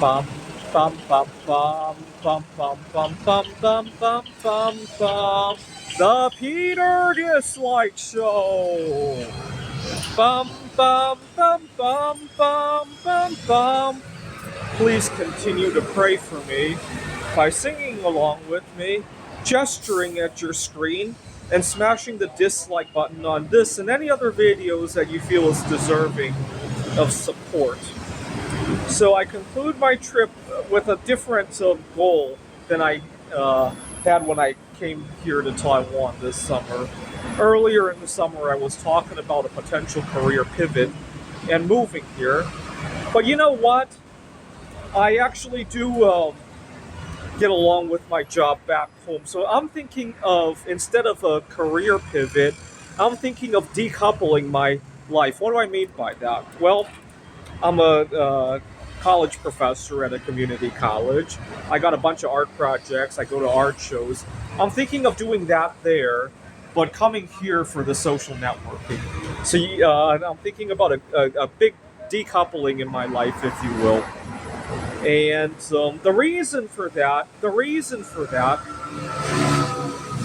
Bum, bum, bum, bum, bum, bum, bum, bum, bum, bum, bum, bum. The Peter Dislike Show. Bum, bum, bum, bum, bum, bum, bum. Please continue to pray for me by singing along with me, gesturing at your screen, and smashing the dislike button on this and any other videos that you feel is deserving of support. So I conclude my trip with a different goal than I had when I came here to Taiwan this summer. Earlier in the summer, I was talking about a potential career pivot and moving here. But you know what? I actually do get along with my job back home. So I'm thinking of, instead of a career pivot, I'm thinking of decoupling my life. What do I mean by that? Well, I'm a college professor at a community college. I got a bunch of art projects. I go to art shows. I'm thinking of doing that there, but coming here for the social networking. So I'm thinking about a big decoupling in my life, if you will. And the reason for that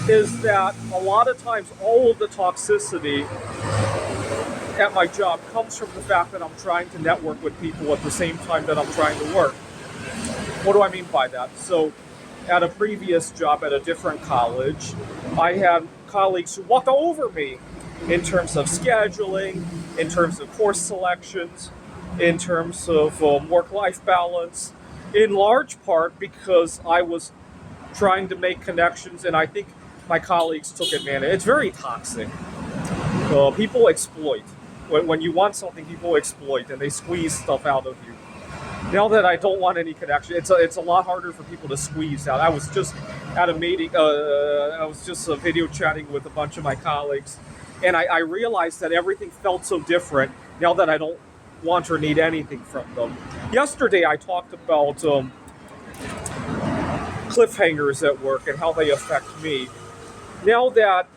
is that a lot of times all of the toxicity at my job comes from the fact that I'm trying to network with people at the same time that I'm trying to work. What do I mean by that? So, at a previous job at a different college, I had colleagues who walked over me in terms of scheduling, in terms of course selections, in terms of work-life balance, in large part because I was trying to make connections, and I think my colleagues took advantage. It's very toxic. People exploit. When you want something, people exploit, and they squeeze stuff out of you. Now that I don't want any connection, it's a lot harder for people to squeeze out. I was just at a meeting. I was just video chatting with a bunch of my colleagues, and I realized that everything felt so different now that I don't want or need anything from them. Yesterday, I talked about cliffhangers at work and how they affect me. Now that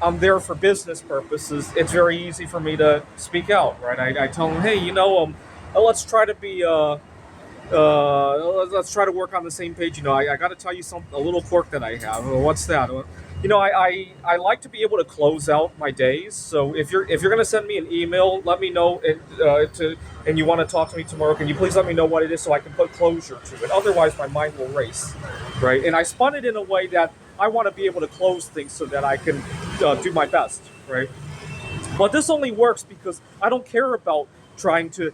I'm there for business purposes, it's very easy for me to speak out, right? I tell them, hey, let's try to be, let's try to work on the same page. I got to tell you a little quirk that I have. What's that? I like to be able to close out my days. So if you're going to send me an email, let me know, and you want to talk to me tomorrow, can you please let me know what it is so I can put closure to it? Otherwise, my mind will race, right? And I spun it in a way that I want to be able to close things so that I can do my best, right? But this only works because I don't care about trying to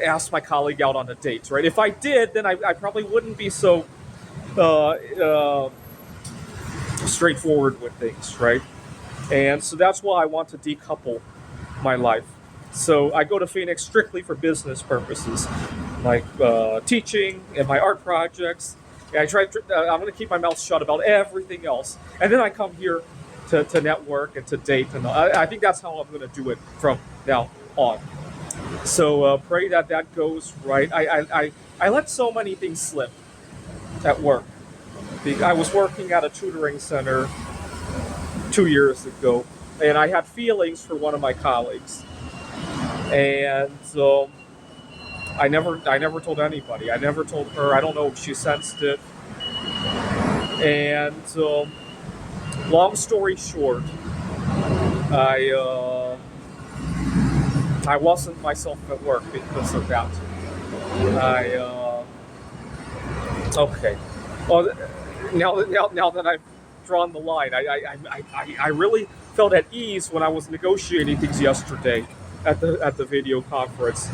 ask my colleague out on a date, right? If I did, then I probably wouldn't be so straightforward with things, right? And so that's why I want to decouple my life. So I go to Phoenix strictly for business purposes, like teaching and my art projects. And I'm going to keep my mouth shut about everything else, and then I come here to network and to date, and I think that's how I'm going to do it from now on. So pray that goes right. I let so many things slip at work. I was working at a tutoring center 2 years ago, and I had feelings for one of my colleagues, and I never told anybody. I never told her. I don't know if she sensed it. And long story short, I wasn't myself at work because of that. Okay. Well, now that I've drawn the line, I really felt at ease when I was negotiating things yesterday at the video conference,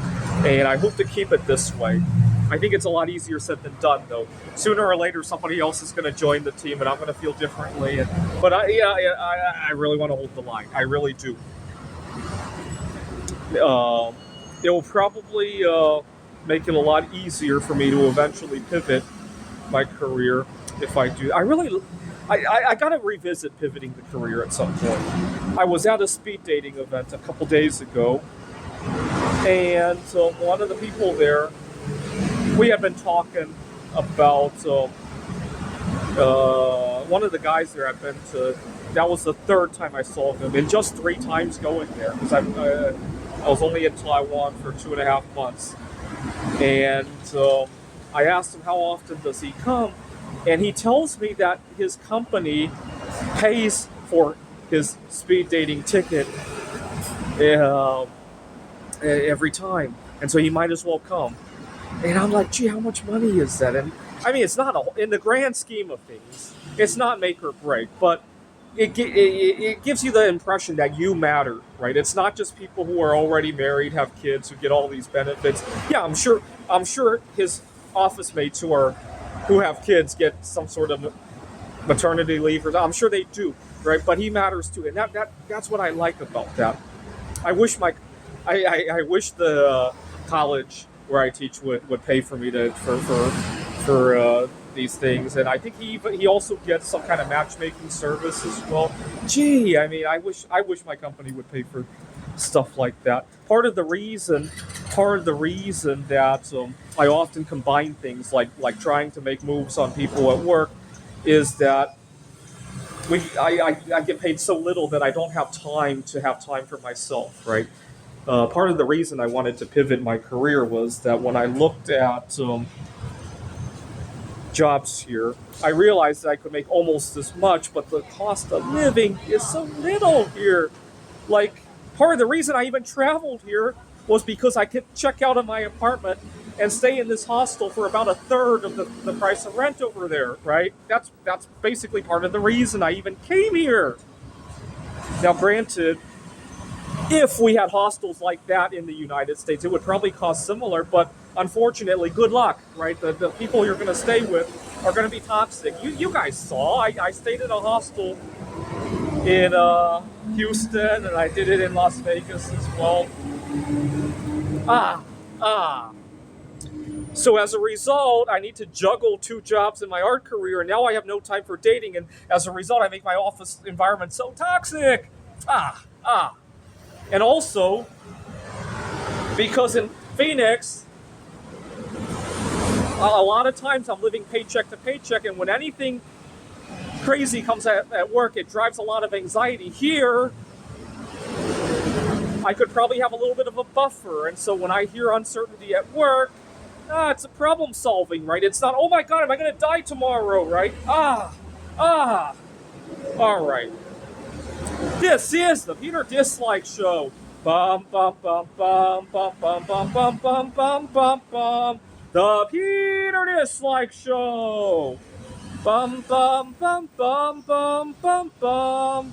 and I hope to keep it this way. I think it's a lot easier said than done, though. Sooner or later, somebody else is going to join the team, and I'm going to feel differently. But I really want to hold the line. I really do. It will probably make it a lot easier for me to eventually pivot my career if I do. I got to revisit pivoting the career at some point. I was at a speed dating event a couple days ago, and one of the people there, we had been talking about one of the guys there I've been to. That was the third time I saw him, and just 3 times going there because I was only in Taiwan for 2.5 months. And I asked him how often does he come, and he tells me that his company pays for his speed dating ticket uh, every time, and so he might as well come. And I'm like, gee, how much money is that? And I mean, it's not in the grand scheme of things, it's not make or break, but it gives you the impression that you matter, right? It's not just people who are already married, have kids, who get all these benefits. Yeah, I'm sure his office mates who have kids get some sort of maternity leave, or I'm sure they do, right? But he matters too, and that's what I like about that. I wish I wish the college where I teach would pay for me for these things, and I think he also gets some kind of matchmaking service as well. Gee, I mean, I wish my company would pay for stuff like that. Part of the reason that I often combine things like trying to make moves on people at work is that I get paid so little that I don't have time for myself, right? Part of the reason I wanted to pivot my career was that when I looked at jobs here, I realized that I could make almost as much, but the cost of living is so little here. Like, part of the reason I even traveled here was because I could check out of my apartment and stay in this hostel for about a third of the price of rent over there, right? That's basically part of the reason I even came here. Now, granted, if we had hostels like that in the United States, it would probably cost similar, but unfortunately, good luck, right? The people you're going to stay with are going to be toxic. You guys saw, I stayed in a hostel in Houston, and I did it in Las Vegas as well. Ah, ah. So as a result, I need to juggle two jobs in my art career, and now I have no time for dating, and as a result, I make my office environment so toxic. Ah, ah. And also, because in Phoenix, a lot of times I'm living paycheck to paycheck, and when anything crazy comes at work, it drives a lot of anxiety. Here, I could probably have a little bit of a buffer, and so when I hear uncertainty at work, it's a problem solving, right? It's not, oh my god, am I going to die tomorrow, right? All right. This is the Peter Dislike Show. Bum bum bum bum bum bum bum bum bum bum bum bum. The Peter Dislike Show. Bum bum bum bum bum bum bum.